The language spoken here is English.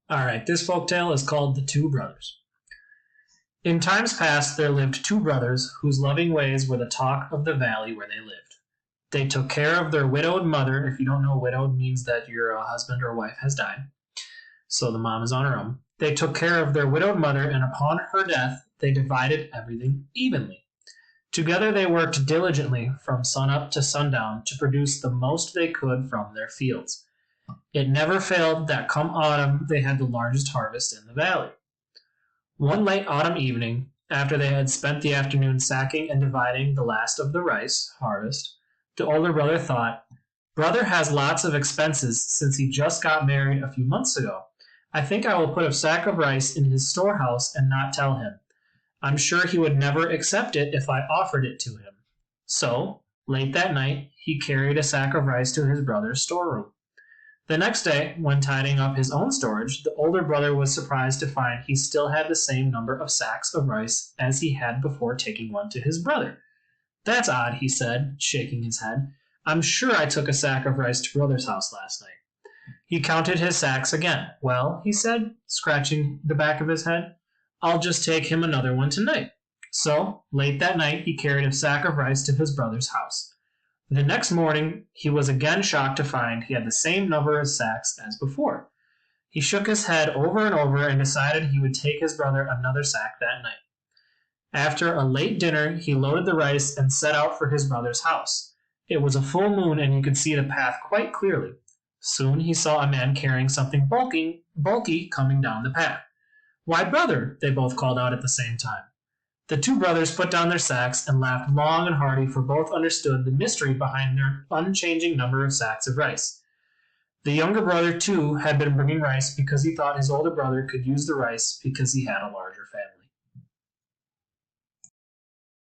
Alright, this folktale is called The Two Brothers. In times past, there lived two brothers whose loving ways were the talk of the valley where they lived. They took care of their widowed mother. If you don't know, widowed means that your husband or wife has died. So the mom is on her own. They took care of their widowed mother, and upon her death, they divided everything evenly. Together they worked diligently from sunup to sundown to produce the most they could from their fields. It never failed that come autumn they had the largest harvest in the valley. One late autumn evening, after they had spent the afternoon sacking and dividing the last of the rice harvest, the older brother thought, "Brother has lots of expenses since he just got married a few months ago. I think I will put a sack of rice in his storehouse and not tell him. I'm sure he would never accept it if I offered it to him." So, late that night, he carried a sack of rice to his brother's storeroom. The next day, when tidying up his own storage, the older brother was surprised to find he still had the same number of sacks of rice as he had before taking one to his brother. "That's odd," he said, shaking his head. "I'm sure I took a sack of rice to brother's house last night." He counted his sacks again. "Well," he said, scratching the back of his head, "I'll just take him another one tonight." So, late that night, he carried a sack of rice to his brother's house. The next morning he was again shocked to find he had the same number of sacks as before. He shook his head over and over and decided he would take his brother another sack that night. After a late dinner, he loaded the rice and set out for his brother's house. It was a full moon and he could see the path quite clearly. Soon he saw a man carrying something bulky coming down the path. "Why, brother!" they both called out at the same time. The two brothers put down their sacks and laughed long and hearty, for both understood the mystery behind their unchanging number of sacks of rice. The younger brother, too, had been bringing rice because he thought his older brother could use the rice because he had a large